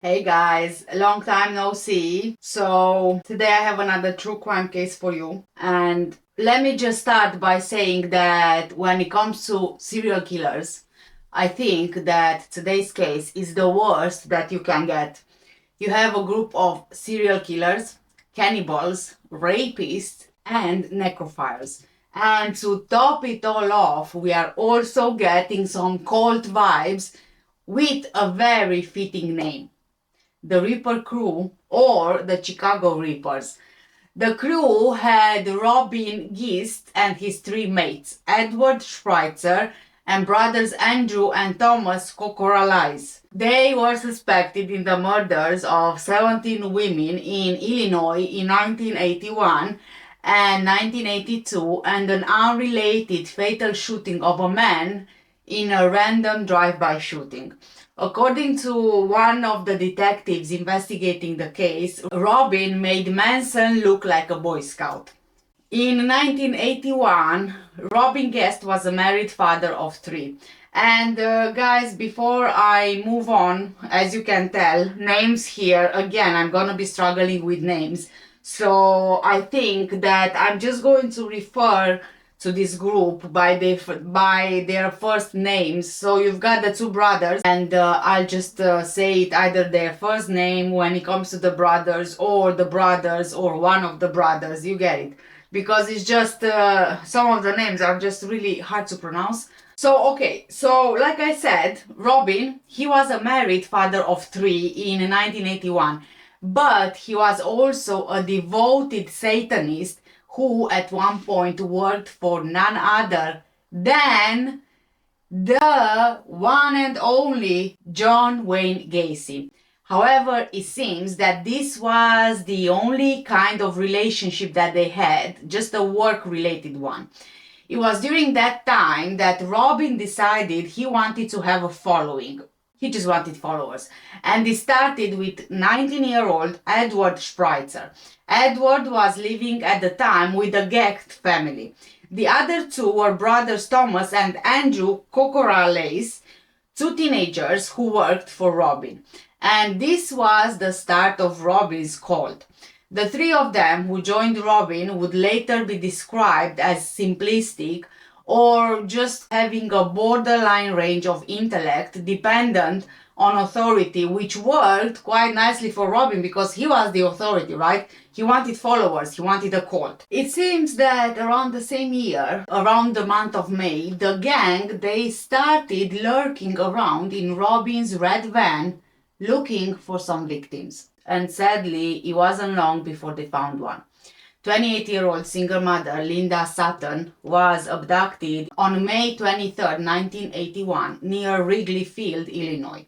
Hey guys, long time no see. So today I have another true crime case for you. And let me just start by saying that when it comes to serial killers, I think that today's case is the worst that you can get. You have a group of serial killers, cannibals, rapists, and necrophiles. And to top it all off, we are also getting some cult vibes with a very fitting name, the Reaper crew or the Chicago Reapers. The crew had Robin Gecht and his three mates, Edward Schweitzer and brothers Andrew and Thomas Kokoralais. They were suspected in the murders of 17 women in Illinois in 1981 and 1982 and an unrelated fatal shooting of a man in a random drive-by shooting. According to one of the detectives investigating the case, Robin made Manson look like a Boy Scout. In 1981, Robin Gecht was a married father of three. And guys, before I move on, as you can tell, names here, again, I'm gonna be struggling with names. So I think that I'm just going to refer to this group by their first names. So you've got the two brothers, and I'll just say it either their first name when it comes to the brothers or one of the brothers. You get it, because it's just some of the names are just really hard to pronounce. So okay, so like I said, Robin, he was a married father of three in 1981, but he was also a devoted Satanist who at one point worked for none other than the one and only John Wayne Gacy. However, it seems that this was the only kind of relationship that they had, just a work-related one. It was during that time that Robin decided he wanted to have a following. He just wanted followers. And he started with 19-year-old Edward Schweitzer. Edward was living at the time with the Gecht family. The other two were brothers Thomas and Andrew Kokoralais, two teenagers who worked for Robin. And this was the start of Robin's cult. The three of them who joined Robin would later be described as simplistic or just having a borderline range of intellect dependent on authority, which worked quite nicely for Robin because he was the authority, right? He wanted followers, he wanted a cult. It seems that around the same year, around the month of May, the gang, they started lurking around in Robin's red van looking for some victims. And sadly, it wasn't long before they found one. 28-year-old single mother Linda Sutton was abducted on May 23, 1981, near Wrigley Field, Illinois.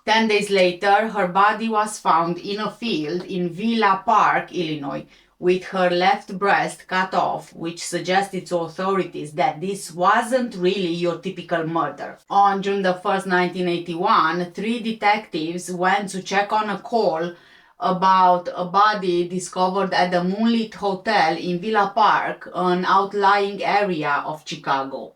10 days later, her body was found in a field in Villa Park, Illinois, with her left breast cut off, which suggested to authorities that this wasn't really your typical murder. On June 1st, 1981, three detectives went to check on a call about a body discovered at the Moonlit Hotel in Villa Park, an outlying area of Chicago.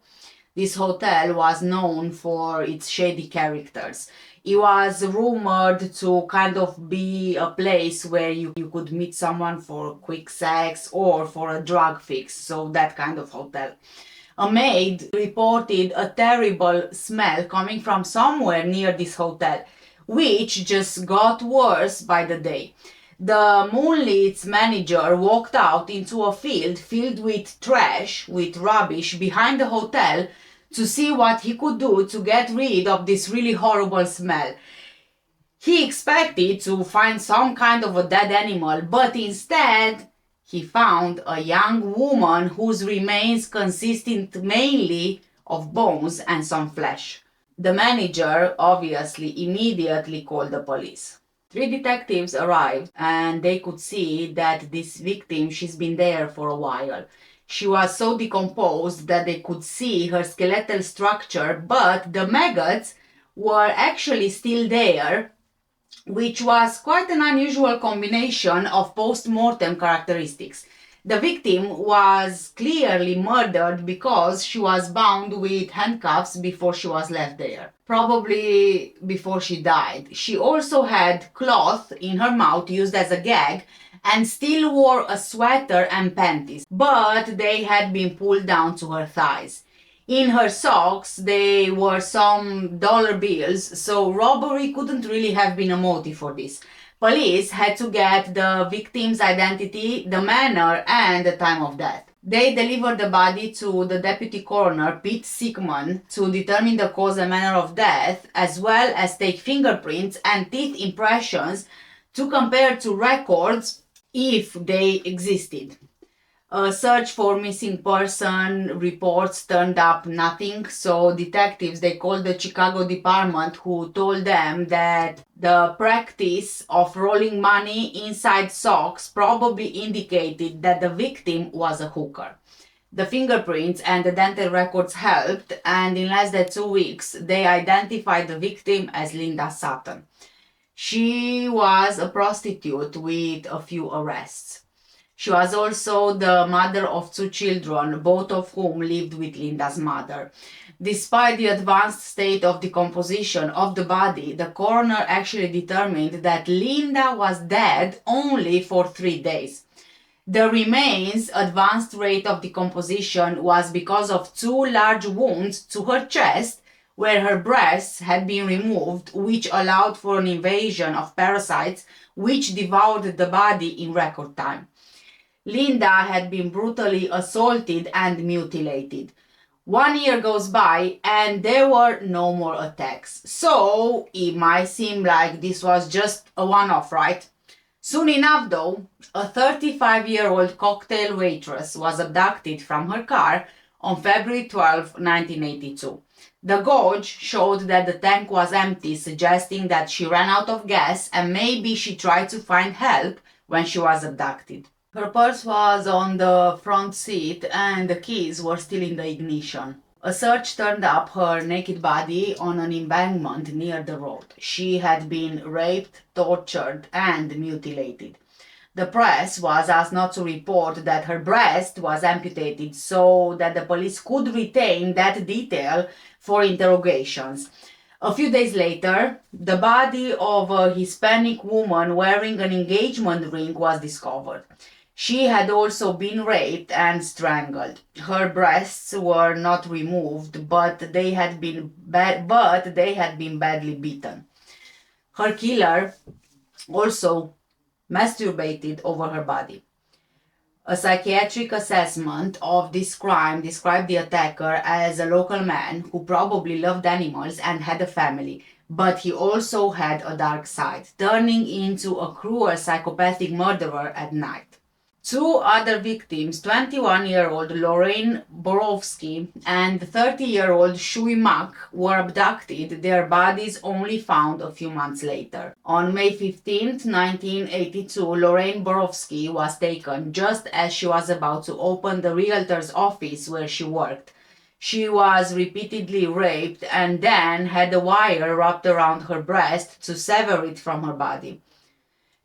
This hotel was known for its shady characters. It was rumored to kind of be a place where you could meet someone for quick sex or for a drug fix, so that kind of hotel. A maid reported a terrible smell coming from somewhere near this hotel, which just got worse by the day. The Moonlit's manager walked out into a field filled with trash, with rubbish, behind the hotel to see what he could do to get rid of this really horrible smell. He expected to find some kind of a dead animal, but instead he found a young woman whose remains consisted mainly of bones and some flesh. The manager obviously immediately called the police. Three detectives arrived and they could see that this victim, she's been there for a while. She was so decomposed that they could see her skeletal structure, but the maggots were actually still there, which was quite an unusual combination of post-mortem characteristics. The victim was clearly murdered because she was bound with handcuffs before she was left there, probably before she died. She also had cloth in her mouth used as a gag and still wore a sweater and panties, but they had been pulled down to her thighs. In her socks, there were some dollar bills, so robbery couldn't really have been a motive for this. Police had to get the victim's identity, the manner, and the time of death. They delivered the body to the deputy coroner, Pete Sickman, to determine the cause and manner of death, as well as take fingerprints and teeth impressions to compare to records if they existed. A search for missing person reports turned up nothing, so detectives, they called the Chicago department, who told them that the practice of rolling money inside socks probably indicated that the victim was a hooker. The fingerprints and the dental records helped, and in less than 2 weeks they identified the victim as Linda Sutton. She was a prostitute with a few arrests. She was also the mother of 2 children, both of whom lived with Linda's mother. Despite the advanced state of decomposition of the body, the coroner actually determined that Linda was dead only for 3 days. The remains' advanced rate of decomposition was because of 2 large wounds to her chest, where her breasts had been removed, which allowed for an invasion of parasites which devoured the body in record time. Linda had been brutally assaulted and mutilated. 1 year goes by and there were no more attacks. So it might seem like this was just a one-off, right? Soon enough though, a 35-year-old cocktail waitress was abducted from her car on February 12, 1982. The gauge showed that the tank was empty, suggesting that she ran out of gas and maybe she tried to find help when she was abducted. Her purse was on the front seat and the keys were still in the ignition. A search turned up her naked body on an embankment near the road. She had been raped, tortured, and mutilated. The press was asked not to report that her breast was amputated so that the police could retain that detail for interrogations. A few days later, the body of a Hispanic woman wearing an engagement ring was discovered. She had also been raped and strangled. Her breasts were not removed, but they had been badly beaten. Her killer also masturbated over her body. A psychiatric assessment of this crime described the attacker as a local man who probably loved animals and had a family, but he also had a dark side, turning into a cruel psychopathic murderer at night. 2 other victims, 21-year-old Lorraine Borowski and 30-year-old Shui Mak, were abducted, their bodies only found a few months later. On May 15, 1982, Lorraine Borowski was taken just as she was about to open the realtor's office where she worked. She was repeatedly raped and then had a wire wrapped around her breast to sever it from her body.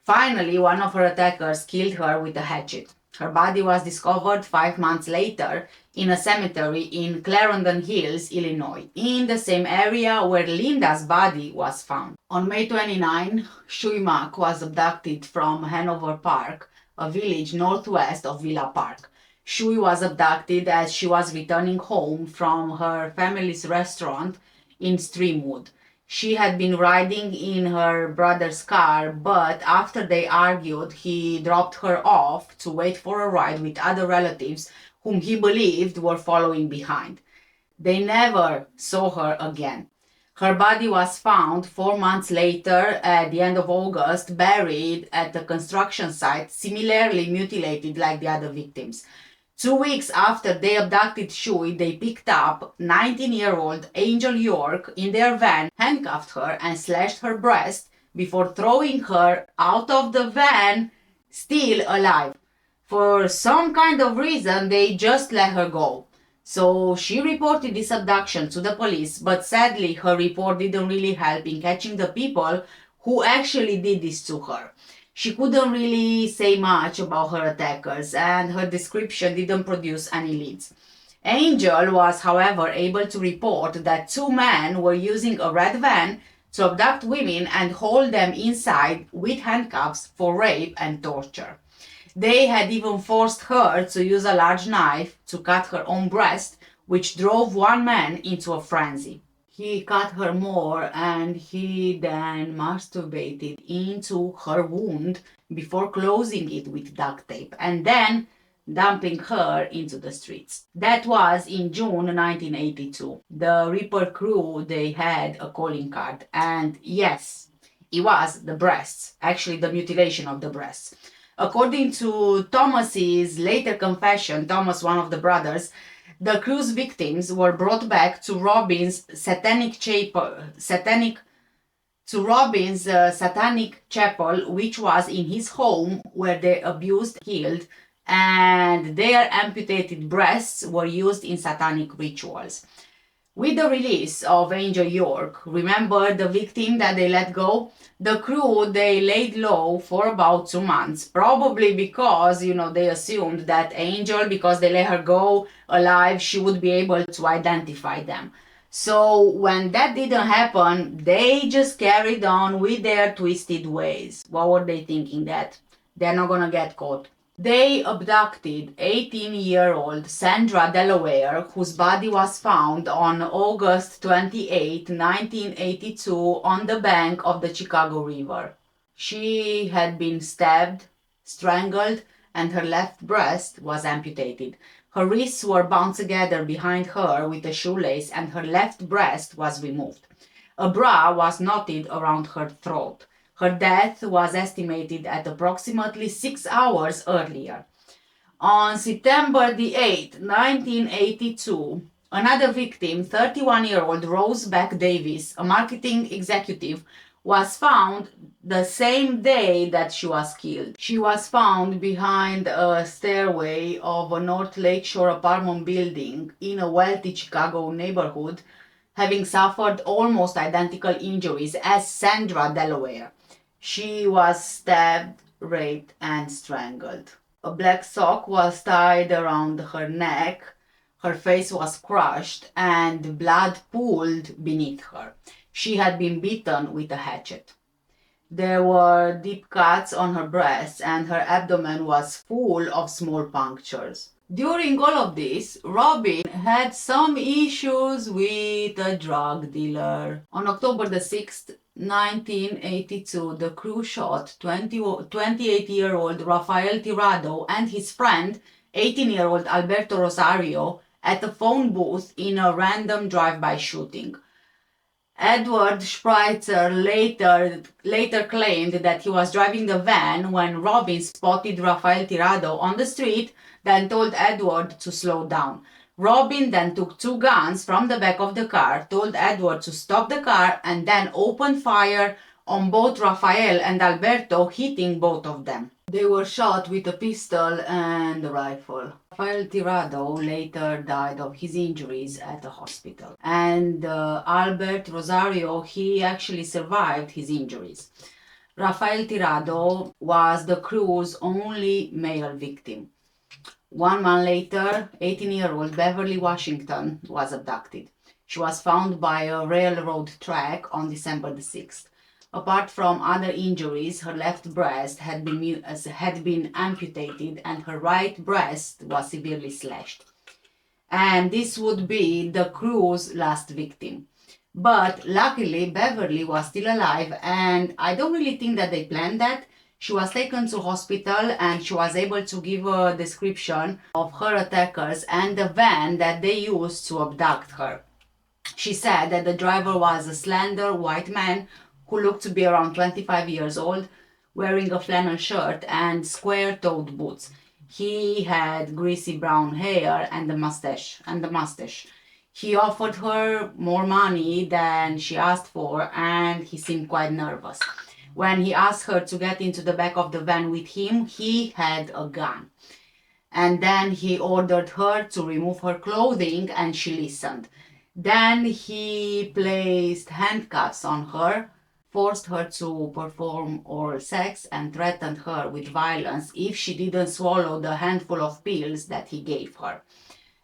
Finally, one of her attackers killed her with a hatchet. Her body was discovered 5 months later in a cemetery in Clarendon Hills, Illinois, in the same area where Linda's body was found. On May 29, Shui Mak was abducted from Hanover Park, a village northwest of Villa Park. Shui was abducted as she was returning home from her family's restaurant in Streamwood. She had been riding in her brother's car, but after they argued, he dropped her off to wait for a ride with other relatives whom he believed were following behind. They never saw her again. Her body was found 4 months later at the end of August, buried at a construction site, similarly mutilated like the other victims. 2 weeks after they abducted Shui, they picked up 19-year-old Angel York in their van, handcuffed her and slashed her breast before throwing her out of the van, still alive. For some kind of reason, they just let her go. So she reported this abduction to the police, but sadly her report didn't really help in catching the people who actually did this to her. She couldn't really say much about her attackers, and her description didn't produce any leads. Angel was, however, able to report that two men were using a red van to abduct women and hold them inside with handcuffs for rape and torture. They had even forced her to use a large knife to cut her own breast, which drove one man into a frenzy. He cut her more and he then masturbated into her wound before closing it with duct tape and then dumping her into the streets. That was in June 1982. The Reaper crew, they had a calling card, and yes, it was the breasts, actually the mutilation of the breasts. According to Thomas's later confession, Thomas, one of the brothers, the crew's victims were brought back to Robin's satanic chapel, which was in his home, where they abused, killed, and their amputated breasts were used in satanic rituals. With the release of Angel York, remember the victim that they let go? The crew, they laid low for about 2 months, probably because, they assumed that Angel, because they let her go alive, she would be able to identify them. So when that didn't happen, they just carried on with their twisted ways. What were they thinking? That they're not gonna get caught? They abducted 18-year-old Sandra Delaware, whose body was found on August 28, 1982, on the bank of the Chicago River. She had been stabbed, strangled, and her left breast was amputated. Her wrists were bound together behind her with a shoelace, and her left breast was removed. A bra was knotted around her throat. Her death was estimated at approximately 6 hours earlier. On September the 8th, 1982, another victim, 31-year-old Rose Beck Davis, a marketing executive, was found the same day that she was killed. She was found behind a stairway of a North Lakeshore apartment building in a wealthy Chicago neighborhood, having suffered almost identical injuries as Sandra Delaware. She was stabbed, raped, and strangled. A black sock was tied around her neck, her face was crushed, and blood pooled beneath her. She had been beaten with a hatchet. There were deep cuts on her breasts, and her abdomen was full of small punctures. During all of this, Robin had some issues with a drug dealer. On October the 6th, 1982, the crew shot 28-year-old Rafael Tirado and his friend, 18-year-old Alberto Rosario, at a phone booth in a random drive-by shooting. Edward Spritzer later claimed that he was driving the van when Robin spotted Rafael Tirado on the street, then told Edward to slow down. Robin then took 2 guns from the back of the car, told Edward to stop the car, and then opened fire on both Rafael and Alberto, hitting both of them. They were shot with a pistol and a rifle. Rafael Tirado later died of his injuries at a hospital. And Albert Rosario, he actually survived his injuries. Rafael Tirado was the crew's only male victim. 1 month later, 18-year-old Beverly Washington was abducted. She was found by a railroad track on December the 6th. Apart from other injuries, her left breast had been amputated and her right breast was severely slashed. And this would be the crew's last victim. But luckily, Beverly was still alive, and I don't really think that they planned that. She was taken to hospital and she was able to give a description of her attackers and the van that they used to abduct her. She said that the driver was a slender white man who looked to be around 25 years old, wearing a flannel shirt and square-toed boots. He had greasy brown hair and a mustache. He offered her more money than she asked for, and he seemed quite nervous. When he asked her to get into the back of the van with him, he had a gun. And then he ordered her to remove her clothing, and she listened. Then he placed handcuffs on her forced her to perform oral sex, and threatened her with violence if she didn't swallow the handful of pills that he gave her.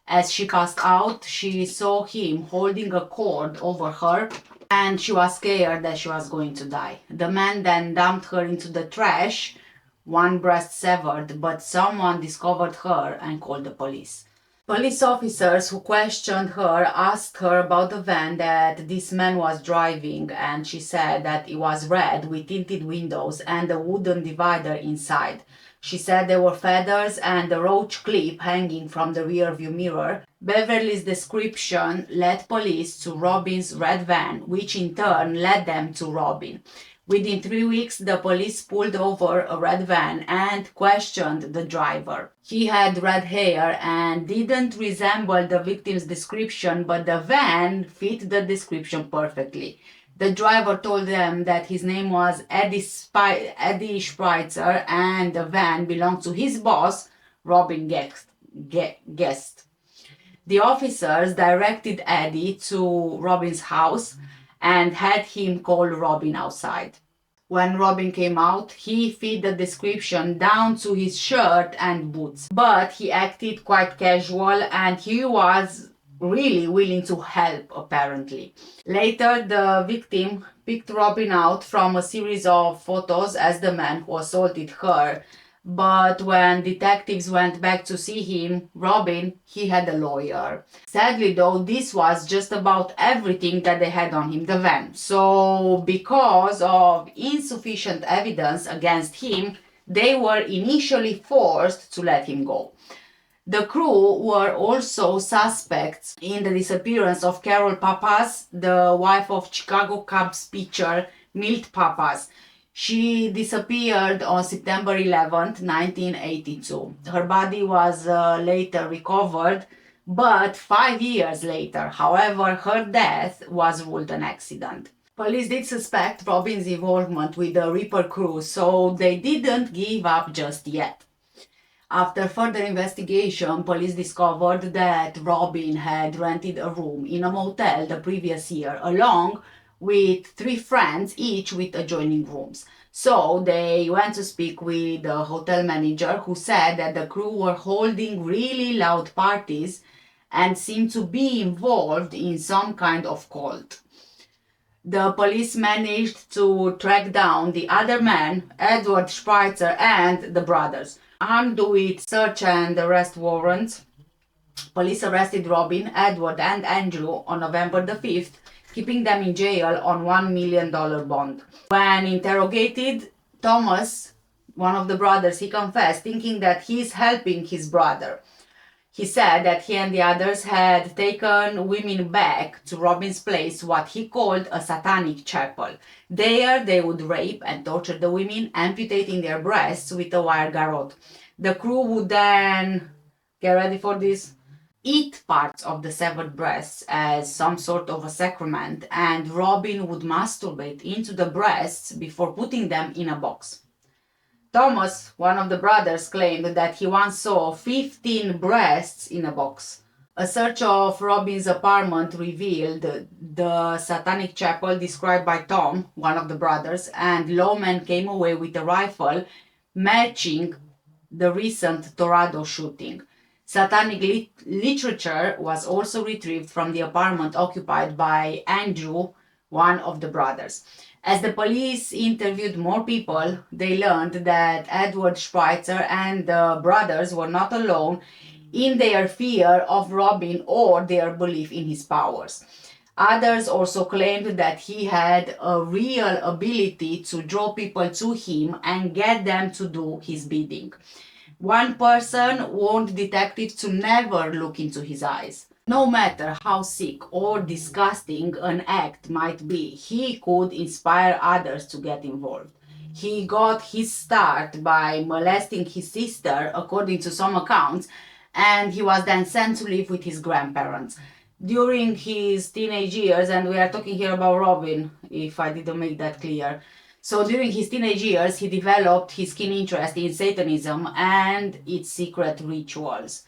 As she passed out, she saw him holding a cord over her, and she was scared that she was going to die. The man then dumped her into the trash, one breast severed, but someone discovered her and called the police. Police officers who questioned her asked her about the van that this man was driving, and she said that it was red with tinted windows and a wooden divider inside. She said there were feathers and a roach clip hanging from the rearview mirror. Beverly's description led police to Robin's red van, which in turn led them to Robin. Within 3 weeks, the police pulled over a red van and questioned the driver. He had red hair and didn't resemble the victim's description, but the van fit the description perfectly. The driver told them that his name was Eddie Spritzer and the van belonged to his boss, Robin Gecht. The officers directed Eddie to Robin's house and had him call Robin outside. When Robin came out, he fit the description down to his shirt and boots, but he acted quite casual and he was really willing to help, apparently. Later, the victim picked Robin out from a series of photos as the man who assaulted her. But when detectives went back to see him, Robin, he had a lawyer. Sadly though, this was just about everything that they had on him, the van. So because of insufficient evidence against him, they were initially forced to let him go. The crew were also suspects in the disappearance of Carol Pappas, the wife of Chicago Cubs pitcher Milt Pappas. She disappeared on September 11th, 1982. Her body was later recovered, but 5 years later, however, her death was ruled an accident. Police did suspect Robin's involvement with the Reaper crew, so they didn't give up just yet. After further investigation, police discovered that Robin had rented a room in a motel the previous year, along with 3 friends, each with adjoining rooms. So they went to speak with the hotel manager, who said that the crew were holding really loud parties and seemed to be involved in some kind of cult. The police managed to track down the other man, Edward Spritzer, and the brothers. Armed with search and arrest warrants, police arrested Robin, Edward, and Andrew on November the 5th, keeping them in jail on $1 million bond. When interrogated, Thomas, one of the brothers, he confessed, thinking that he's helping his brother. He said that he and the others had taken women back to Robin's place, what he called a satanic chapel. There they would rape and torture the women, amputating their breasts with a wire garrote. The crew would then, get ready for this, eat parts of the severed breasts as some sort of a sacrament, and Robin would masturbate into the breasts before putting them in a box. Thomas, one of the brothers, claimed that he once saw 15 breasts in a box. A search of Robin's apartment revealed the satanic chapel described by Tom, one of the brothers, and lawmen came away with a rifle matching the recent Tornado shooting. Satanic literature was also retrieved from the apartment occupied by Andrew, one of the brothers. As the police interviewed more people, they learned that Edward Spritzer and the brothers were not alone in their fear of Robin or their belief in his powers. Others also claimed that he had a real ability to draw people to him and get them to do his bidding. One person warned detectives to never look into his eyes. No matter how sick or disgusting an act might be, he could inspire others to get involved. He got his start by molesting his sister, according to some accounts, and he was then sent to live with his grandparents. During his teenage years, and we are talking here about Robin, if I didn't make that clear. So during his teenage years, he developed his keen interest in Satanism and its secret rituals.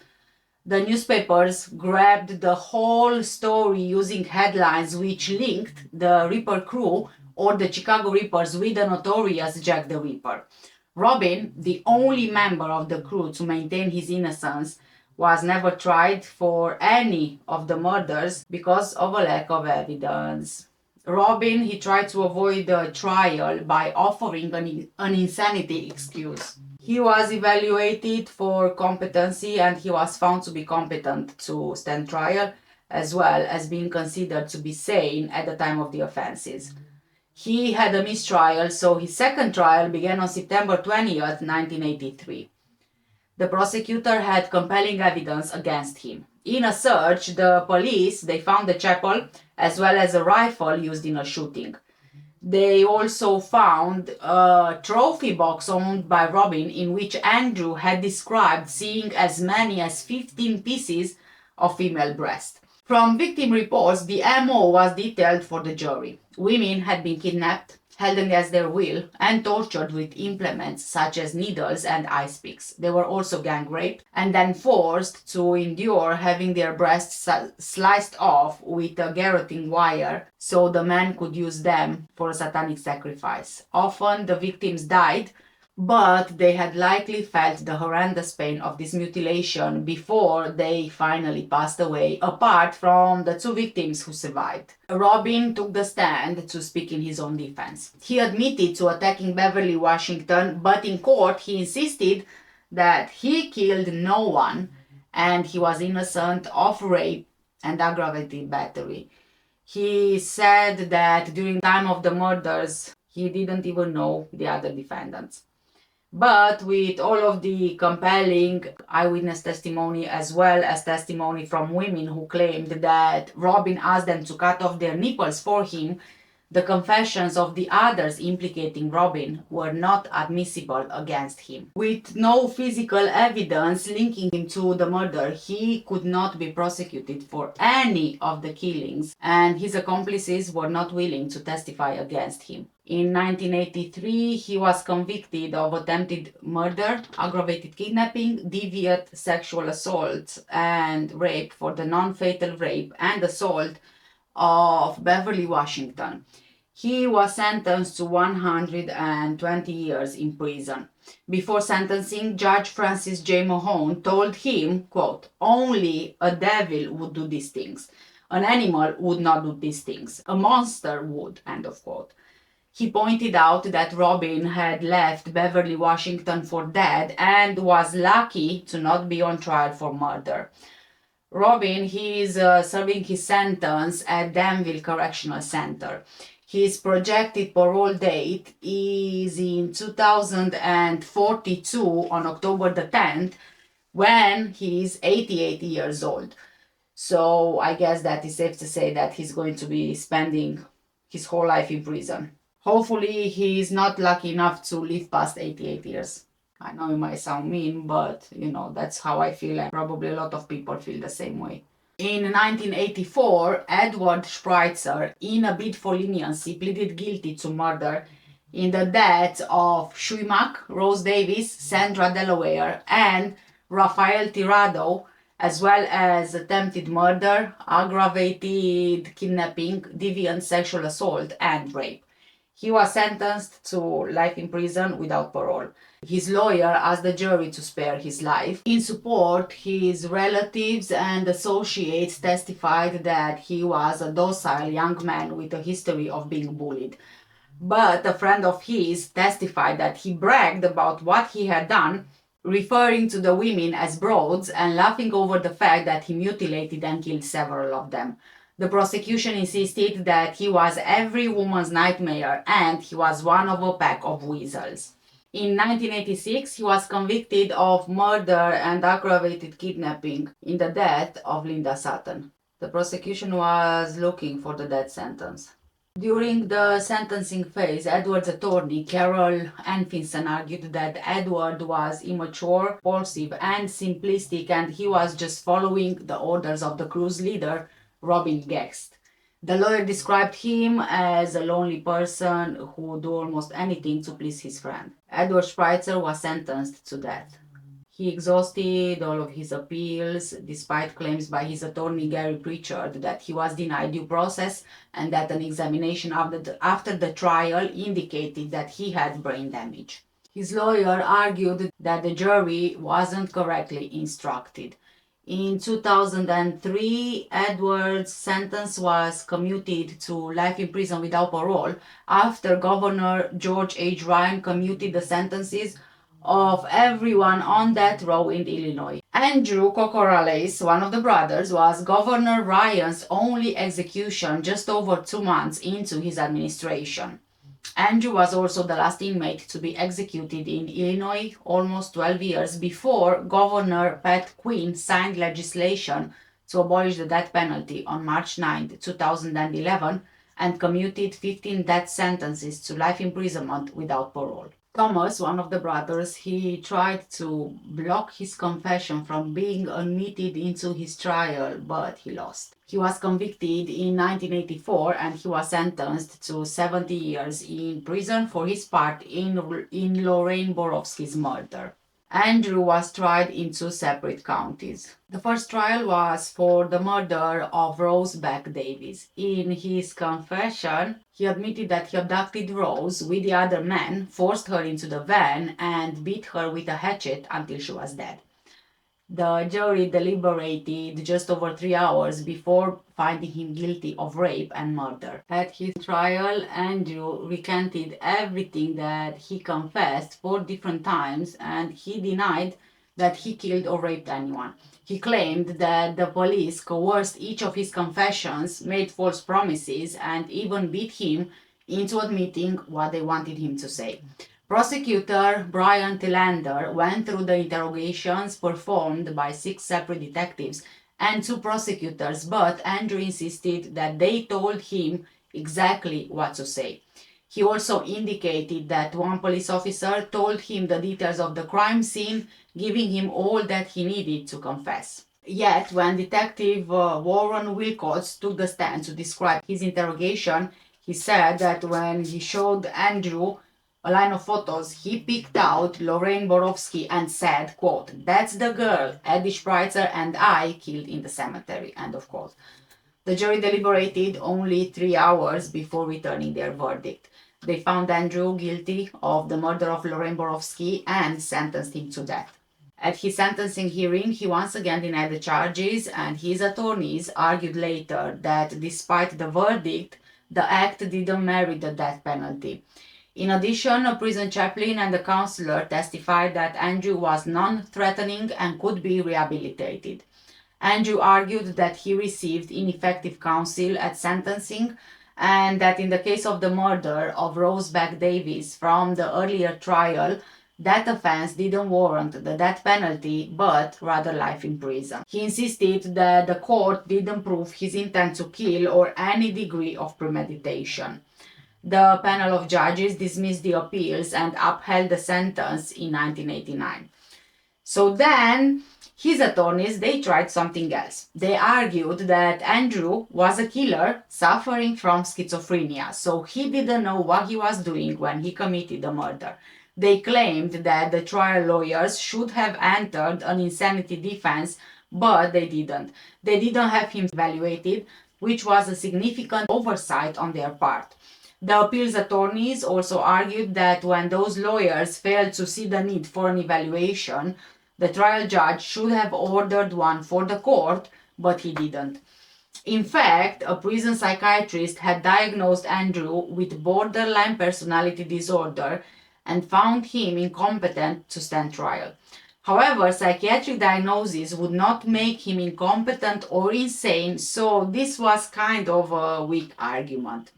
The newspapers grabbed the whole story using headlines which linked the Reaper crew or the Chicago Rippers with the notorious Jack the Ripper. Robin, the only member of the crew to maintain his innocence, was never tried for any of the murders because of a lack of evidence. Robin, he tried to avoid the trial by offering an insanity excuse. He was evaluated for competency and he was found to be competent to stand trial, as well as being considered to be sane at the time of the offenses. He had a mistrial, so his second trial began on September 20th, 1983. The prosecutor had compelling evidence against him. In a search, the police, they found the chapel as well as a rifle used in a shooting. They also found a trophy box owned by Robin in which Andrew had described seeing as many as 15 pieces of female breast. From victim reports, the MO was detailed for the jury. Women had been kidnapped, held against their will, and tortured with implements such as needles and ice picks. They were also gang raped and then forced to endure having their breasts sliced off with a garroting wire so the men could use them for a satanic sacrifice. Often the victims died, but they had likely felt the horrendous pain of this mutilation before they finally passed away, apart from the two victims who survived. Robin took the stand to speak in his own defense. He admitted to attacking Beverly Washington, but in court he insisted that he killed no one and he was innocent of rape and aggravated battery. He said that during the time of the murders, he didn't even know the other defendants. But with all of the compelling eyewitness testimony as well as testimony from women who claimed that Robin asked them to cut off their nipples for him, the confessions of the others implicating Robin were not admissible against him. With no physical evidence linking him to the murder, he could not be prosecuted for any of the killings, and his accomplices were not willing to testify against him. In 1983, he was convicted of attempted murder, aggravated kidnapping, deviant sexual assault, and rape for the non-fatal rape and assault of Beverly Washington. He was sentenced to 120 years in prison. Before sentencing, Judge Francis J. Mahone told him, quote, "Only a devil would do these things. An animal would not do these things. A monster would," end of quote. He pointed out that Robin had left Beverly Washington for dead and was lucky to not be on trial for murder. Robin, he is serving his sentence at Danville Correctional Center. His projected parole date is in 2042 on October the 10th, when he is 88 years old. So I guess that is safe to say that he's going to be spending his whole life in prison. Hopefully he is not lucky enough to live past 88 years. I know it might sound mean, but that's how I feel, and probably a lot of people feel the same way. In 1984, Edward Spritzer, in a bid for leniency, pleaded guilty to murder in the deaths of Shui Mak, Rose Davis, Sandra Delaware, and Rafael Tirado, as well as attempted murder, aggravated kidnapping, deviant sexual assault, and rape. He was sentenced to life in prison without parole. His lawyer asked the jury to spare his life. In support, his relatives and associates testified that he was a docile young man with a history of being bullied. But a friend of his testified that he bragged about what he had done, referring to the women as broads and laughing over the fact that he mutilated and killed several of them. The prosecution insisted that he was every woman's nightmare and he was one of a pack of weasels. In 1986, he was convicted of murder and aggravated kidnapping in the death of Linda Sutton. The prosecution was looking for the death sentence. During the sentencing phase, Edward's attorney, Carol Anfinson, argued that Edward was immature, impulsive, and simplistic, and he was just following the orders of the crew's leader, Robin Gecht. The lawyer described him as a lonely person who would do almost anything to please his friend. Edward Spritzer was sentenced to death. He exhausted all of his appeals, despite claims by his attorney Gary Pritchard that he was denied due process and that an examination after the trial indicated that he had brain damage. His lawyer argued that the jury wasn't correctly instructed. In 2003, Edwards' sentence was commuted to life in prison without parole after Governor George H. Ryan commuted the sentences of everyone on death row in Illinois. Andrew Kokorales, one of the brothers, was Governor Ryan's only execution just over 2 months into his administration. Andrew was also the last inmate to be executed in Illinois almost 12 years before Governor Pat Quinn signed legislation to abolish the death penalty on March 9, 2011, and commuted 15 death sentences to life imprisonment without parole. Thomas, one of the brothers, he tried to block his confession from being admitted into his trial, but he lost. He was convicted in 1984 and he was sentenced to 70 years in prison for his part in Lorraine Borowski's murder. Andrew was tried in 2 separate counties. The first trial was for the murder of Rose Beck Davis. In his confession, he admitted that he abducted Rose with the other men, forced her into the van, and beat her with a hatchet until she was dead. The jury deliberated just over 3 hours before finding him guilty of rape and murder. At his trial, Andrew recanted everything that he confessed 4 different times, and he denied that he killed or raped anyone. He claimed that the police coerced each of his confessions, made false promises, and even beat him into admitting what they wanted him to say. Prosecutor Brian Tillander went through the interrogations performed by 6 separate detectives and 2 prosecutors, but Andrew insisted that they told him exactly what to say. He also indicated that one police officer told him the details of the crime scene, giving him all that he needed to confess. Yet, when Detective Warren Wilcox took the stand to describe his interrogation, he said that when he showed Andrew a line of photos, he picked out Lorraine Borowski and said, quote, "That's the girl Eddie Spritzer and I killed in the cemetery," end of quote. The jury deliberated only 3 hours before returning their verdict. They found Andrew guilty of the murder of Lorraine Borowski and sentenced him to death. At his sentencing hearing, he once again denied the charges, and his attorneys argued later that despite the verdict, the act didn't merit the death penalty. In addition, a prison chaplain and a counselor testified that Andrew was non-threatening and could be rehabilitated. Andrew argued that he received ineffective counsel at sentencing and that in the case of the murder of Rose Beck Davis from the earlier trial, that offense didn't warrant the death penalty, but rather life in prison. He insisted that the court didn't prove his intent to kill or any degree of premeditation. The panel of judges dismissed the appeals and upheld the sentence in 1989. So then, his attorneys, they tried something else. They argued that Andrew was a killer suffering from schizophrenia, so he didn't know what he was doing when he committed the murder. They claimed that the trial lawyers should have entered an insanity defense, but they didn't. They didn't have him evaluated, which was a significant oversight on their part. The appeals attorneys also argued that when those lawyers failed to see the need for an evaluation, the trial judge should have ordered one for the court, but he didn't. In fact, a prison psychiatrist had diagnosed Andrew with borderline personality disorder and found him incompetent to stand trial. However, psychiatric diagnosis would not make him incompetent or insane, so this was kind of a weak argument.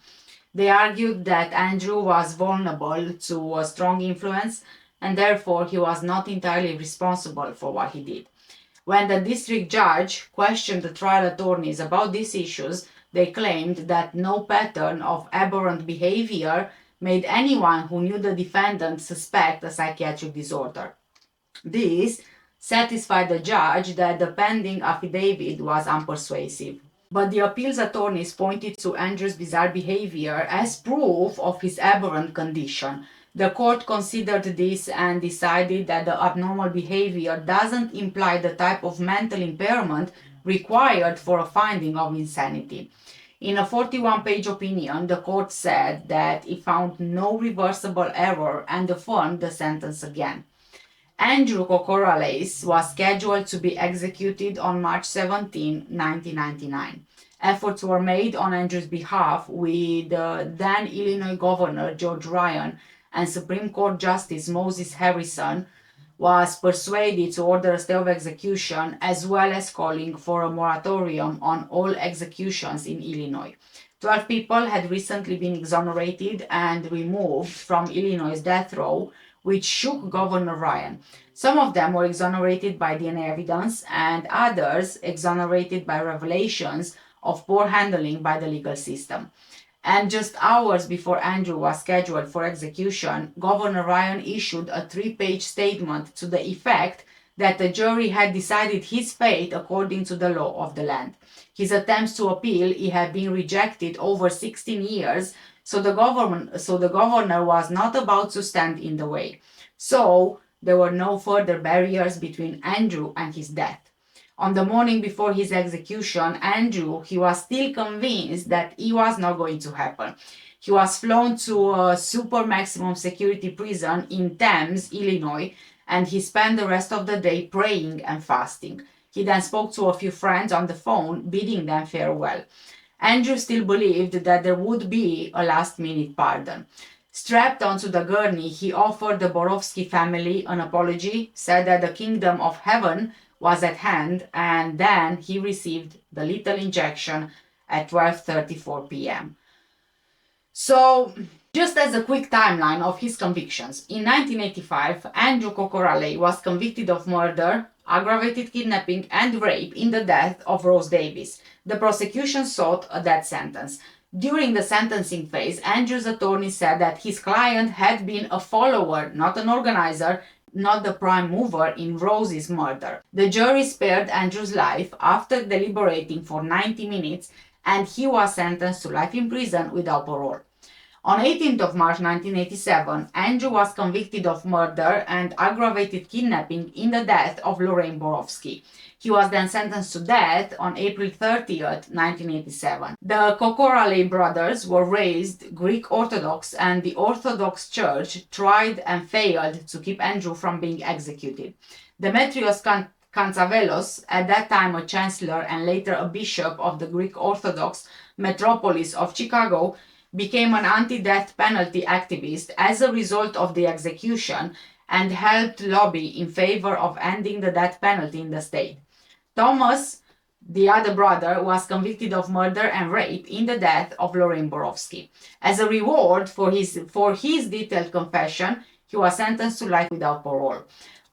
They argued that Andrew was vulnerable to a strong influence and therefore he was not entirely responsible for what he did. When the district judge questioned the trial attorneys about these issues, they claimed that no pattern of aberrant behavior made anyone who knew the defendant suspect a psychiatric disorder. This satisfied the judge that the pending affidavit was unpersuasive. But the appeals attorneys pointed to Andrew's bizarre behavior as proof of his aberrant condition. The court considered this and decided that the abnormal behavior doesn't imply the type of mental impairment required for a finding of insanity. In a 41-page opinion, the court said that it found no reversible error and affirmed the sentence again. Andrew Kokorales was scheduled to be executed on March 17, 1999. Efforts were made on Andrew's behalf with then Illinois Governor George Ryan and Supreme Court Justice Moses Harrison was persuaded to order a stay of execution as well as calling for a moratorium on all executions in Illinois. 12 people had recently been exonerated and removed from Illinois' death row, which shook Governor Ryan. Some of them were exonerated by DNA evidence and others exonerated by revelations of poor handling by the legal system. And just hours before Andrew was scheduled for execution, Governor Ryan issued a 3-page statement to the effect that the jury had decided his fate according to the law of the land. His attempts to appeal had been rejected over 16 years, so the governor was not about to stand in the way. So there were no further barriers between Andrew and his death. On the morning before his execution, Andrew, he was still convinced that it was not going to happen. He was flown to a super maximum security prison in Thames, Illinois, and he spent the rest of the day praying and fasting. He then spoke to a few friends on the phone, bidding them farewell. Andrew still believed that there would be a last-minute pardon. Strapped onto the gurney, he offered the Borowski family an apology, said that the kingdom of heaven was at hand, and then he received the lethal injection at 12:34 p.m. So, just as a quick timeline of his convictions, in 1985, Andrew Kokorale was convicted of murder, aggravated kidnapping, and rape in the death of Rose Davis. The prosecution sought a death sentence. During the sentencing phase, Andrew's attorney said that his client had been a follower, not an organizer, not the prime mover in Rose's murder. The jury spared Andrew's life after deliberating for 90 minutes, and he was sentenced to life in prison without parole. On 18th of March 1987, Andrew was convicted of murder and aggravated kidnapping in the death of Lorraine Borowski. He was then sentenced to death on April 30th, 1987. The Kokorale brothers were raised Greek Orthodox, and the Orthodox Church tried and failed to keep Andrew from being executed. Demetrios Kantzavelos, at that time a chancellor and later a bishop of the Greek Orthodox metropolis of Chicago, became an anti-death penalty activist as a result of the execution and helped lobby in favor of ending the death penalty in the state. Thomas, the other brother, was convicted of murder and rape in the death of Lorraine Borowski. As a reward for his detailed confession, he was sentenced to life without parole.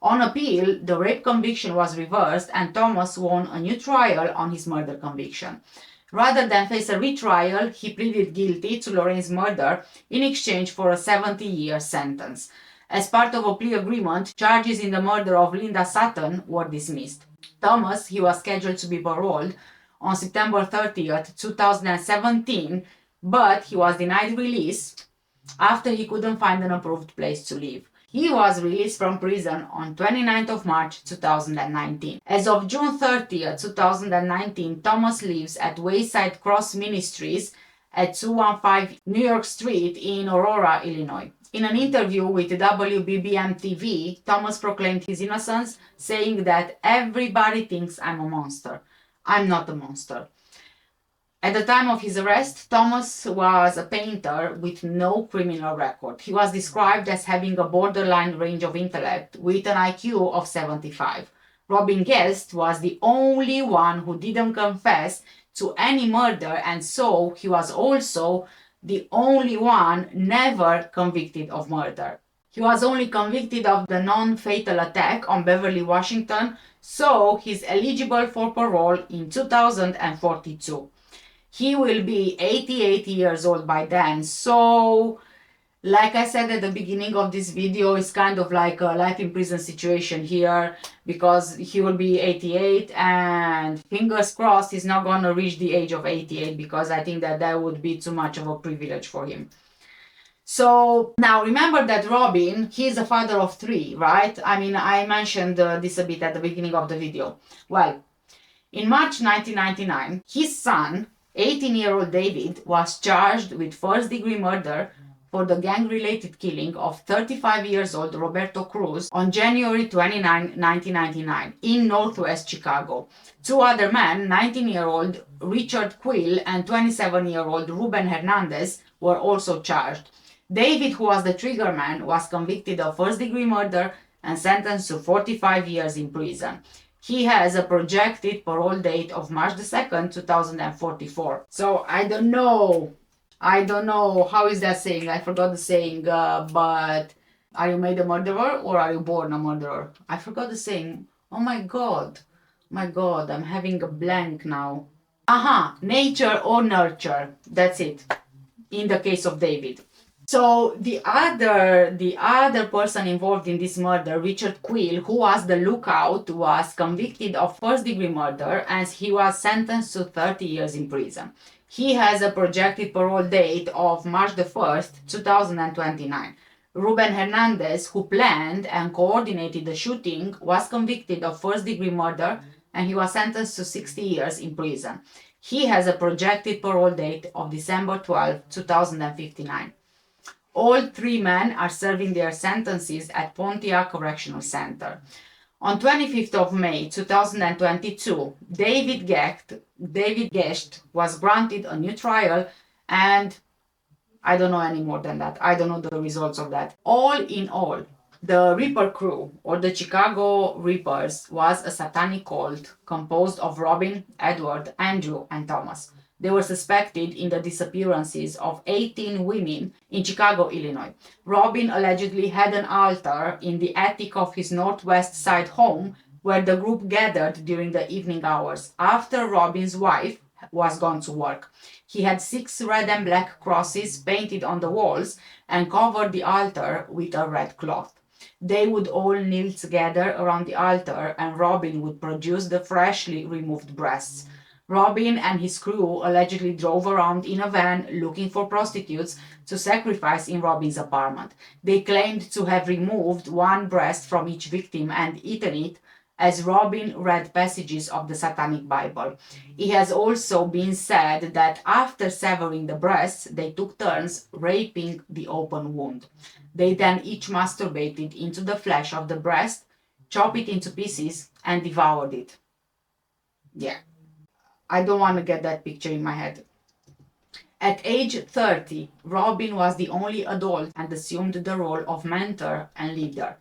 On appeal, the rape conviction was reversed and Thomas won a new trial on his murder conviction. Rather than face a retrial, he pleaded guilty to Lorraine's murder in exchange for a 70-year sentence. As part of a plea agreement, charges in the murder of Linda Sutton were dismissed. Thomas, he was scheduled to be paroled on September 30th, 2017, but he was denied release after he couldn't find an approved place to live. He was released from prison on 29th of March 2019. As of June 30th, 2019, Thomas lives at Wayside Cross Ministries at 215 New York Street in Aurora, Illinois. In an interview with WBBM TV, Thomas proclaimed his innocence, saying that everybody thinks I'm a monster. I'm not a monster. At the time of his arrest, Thomas was a painter with no criminal record. He was described as having a borderline range of intellect with an IQ of 75. Robin Gecht was the only one who didn't confess to any murder, and so he was also the only one never convicted of murder. He was only convicted of the non-fatal attack on Beverly, Washington, so he's eligible for parole in 2042. He will be 88 years old by then, so like I said at the beginning of this video, it's kind of like a life in prison situation here, because he will be 88 and fingers crossed he's not gonna reach the age of 88, because I think that would be too much of a privilege for him. So now remember that Robin, he's a father of 3, right? I mean, I mentioned this a bit at the beginning of the video. Well, in March 1999, his son, 18-year-old David, was charged with first-degree murder for the gang-related killing of 35 years old Roberto Cruz on January 29, 1999, in northwest Chicago. 2 other men, 19-year-old Richard Quill and 27-year-old Ruben Hernandez, were also charged. David, who was the triggerman, was convicted of first-degree murder and sentenced to 45 years in prison. He has a projected parole date of March the 2nd, 2044. So I don't know. How is that saying? I forgot the saying, but are you made a murderer or are you born a murderer? I forgot the saying. Oh my god. My god, I'm having a blank now. Aha, nature or nurture. That's it. In the case of David. So the other person involved in this murder, Richard Quill, who was the lookout, was convicted of first-degree murder and he was sentenced to 30 years in prison. He has a projected parole date of March the 1st, 2029. Ruben Hernandez, who planned and coordinated the shooting, was convicted of first-degree murder and he was sentenced to 60 years in prison. He has a projected parole date of December 12, 2059. All 3 men are serving their sentences at Pontiac Correctional Center. On 25th of May 2022, David Gecht was granted a new trial, and I don't know any more than that. I don't know the results of that. All in all, the Reaper crew, or the Chicago Reapers, was a satanic cult composed of Robin, Edward, Andrew, and Thomas. They were suspected in the disappearances of 18 women in Chicago, Illinois. Robin allegedly had an altar in the attic of his northwest side home where the group gathered during the evening hours after Robin's wife was gone to work. He had 6 red and black crosses painted on the walls and covered the altar with a red cloth. They would all kneel together around the altar and Robin would produce the freshly removed breasts. Robin and his crew allegedly drove around in a van looking for prostitutes to sacrifice in Robin's apartment. They claimed to have removed 1 breast from each victim and eaten it as Robin read passages of the Satanic Bible. It has also been said that after severing the breasts, they took turns raping the open wound. They then each masturbated into the flesh of the breast, chopped it into pieces, and devoured it. Yeah. I don't want to get that picture in my head. At age 30, Robin was the only adult and assumed the role of mentor and leader.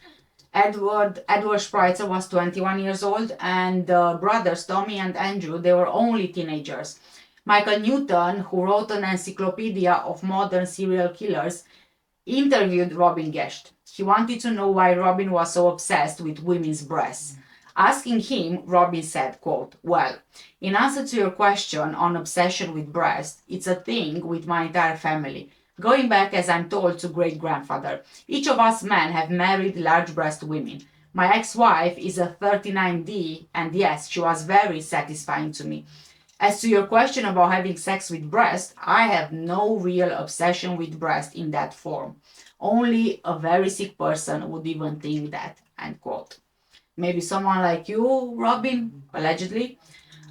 Edward Spritzer was 21 years old, and the brothers Tommy and Andrew, they were only teenagers. Michael Newton, who wrote an encyclopedia of modern serial killers, interviewed Robin Gecht. He wanted to know why Robin was so obsessed with women's breasts. Asking him, Robin said, quote, "Well, in answer to your question on obsession with breasts, it's a thing with my entire family. Going back, as I'm told, to great-grandfather. Each of us men have married large-breast women. My ex-wife is a 39D, and yes, she was very satisfying to me. As to your question about having sex with breasts, I have no real obsession with breasts in that form. Only a very sick person would even think that," end quote. Maybe someone like you, Robin, allegedly.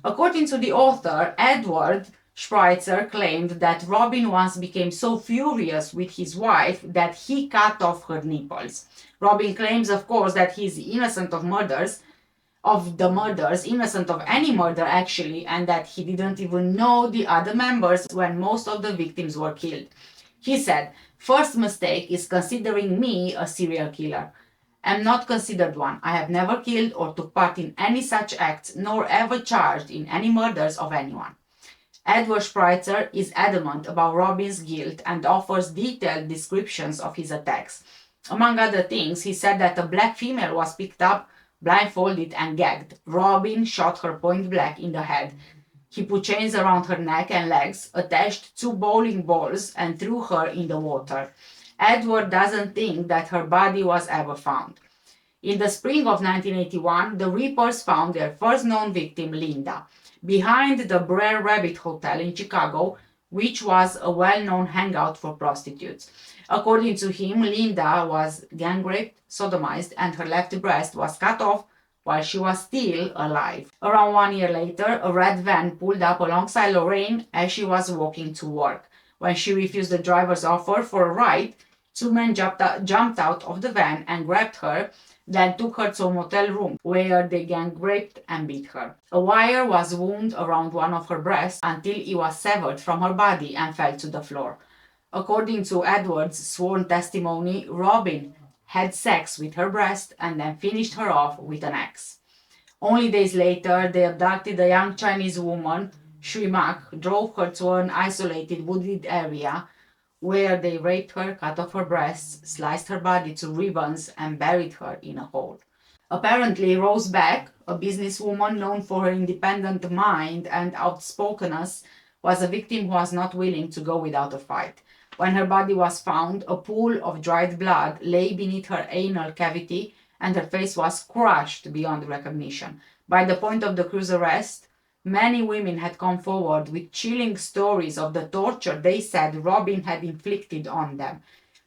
According to the author, Edward Spritzer claimed that Robin once became so furious with his wife that he cut off her nipples. Robin claims, of course, that he is innocent of innocent of any murder actually, and that he didn't even know the other members when most of the victims were killed. He said, "First mistake is considering me a serial killer. I'm not considered one. I have never killed or took part in any such acts, nor ever charged in any murders of anyone." Edward Spritzer is adamant about Robin's guilt and offers detailed descriptions of his attacks. Among other things, he said that a black female was picked up, blindfolded and gagged. Robin shot her point blank in the head. He put chains around her neck and legs, attached 2 bowling balls and threw her in the water. Edward doesn't think that her body was ever found. In the spring of 1981, the Reapers found their first known victim, Linda, behind the Brer Rabbit Hotel in Chicago, which was a well-known hangout for prostitutes. According to him, Linda was gang raped, sodomized, and her left breast was cut off while she was still alive. Around 1 year later, a red van pulled up alongside Lorraine as she was walking to work. When she refused the driver's offer for a ride, two men jumped out of the van and grabbed her, then took her to a motel room where they gang raped and beat her. A wire was wound around one of her breasts until it was severed from her body and fell to the floor. According to Edward's sworn testimony, Robin had sex with her breast and then finished her off with an axe. Only days later, they abducted a young Chinese woman, Shui Mak, drove her to an isolated wooded area where they raped her, cut off her breasts, sliced her body to ribbons, and buried her in a hole. Apparently, Rose Beck, a businesswoman known for her independent mind and outspokenness, was a victim who was not willing to go without a fight. When her body was found, a pool of dried blood lay beneath her anal cavity and her face was crushed beyond recognition. By the point of the crew's arrest, many women had come forward with chilling stories of the torture they said Robin had inflicted on them.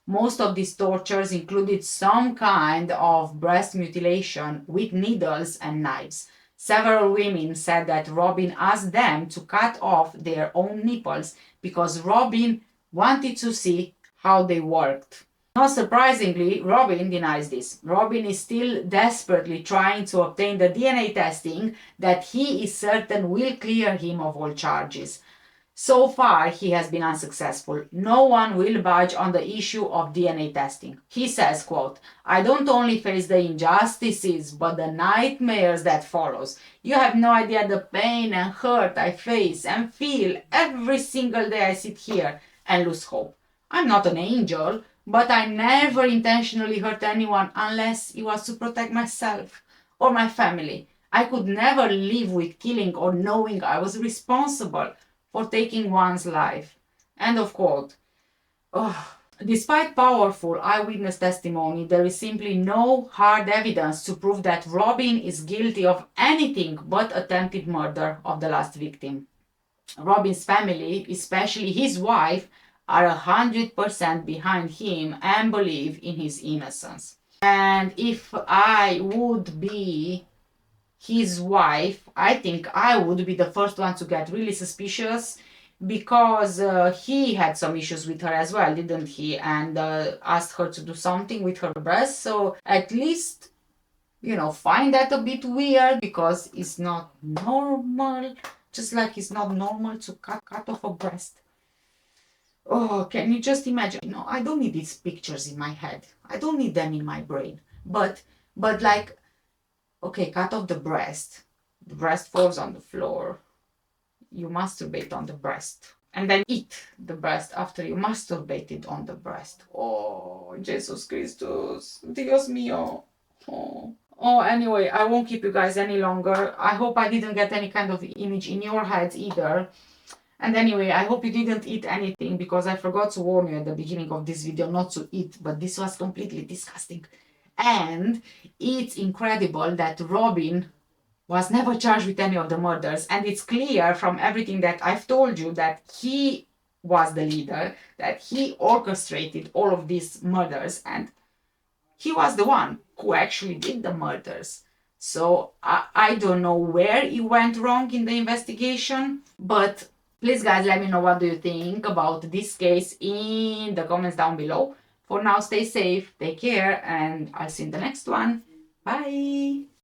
Most of these tortures included some kind of breast mutilation with needles and knives. Several women said that Robin asked them to cut off their own nipples because Robin wanted to see how they worked. Not surprisingly, Robin denies this. Robin is still desperately trying to obtain the DNA testing that he is certain will clear him of all charges. So far, he has been unsuccessful. No one will budge on the issue of DNA testing. He says, quote, "I don't only face the injustices, but the nightmares that follows. You have no idea the pain and hurt I face and feel every single day I sit here and lose hope. I'm not an angel, but I never intentionally hurt anyone unless it was to protect myself or my family. I could never live with killing or knowing I was responsible for taking one's life." End of quote. Despite powerful eyewitness testimony, there is simply no hard evidence to prove that Robin is guilty of anything but attempted murder of the last victim. Robin's family, especially his wife, are 100% behind him and believe in his innocence. And if I would be his wife, I think I would be the first one to get really suspicious because he had some issues with her as well, didn't he? And asked her to do something with her breast. So at least, find that a bit weird because it's not normal. Just like it's not normal to cut off a breast. Oh, can you just imagine? I don't need these pictures in my head. I don't need them in my brain. But like, okay, cut off the breast. The breast falls on the floor. You masturbate on the breast. And then eat the breast after you masturbated on the breast. Oh, Jesus Christus. Dios mío. Oh, anyway, I won't keep you guys any longer. I hope I didn't get any kind of image in your heads either. And anyway, I hope you didn't eat anything because I forgot to warn you at the beginning of this video not to eat, but this was completely disgusting. And it's incredible that Robin was never charged with any of the murders, and it's clear from everything that I've told you that he was the leader, that he orchestrated all of these murders, and he was the one who actually did the murders. So I don't know where it went wrong in the investigation, but please guys, let me know what do you think about this case in the comments down below. For now, stay safe, take care, and I'll see you in the next one. Bye!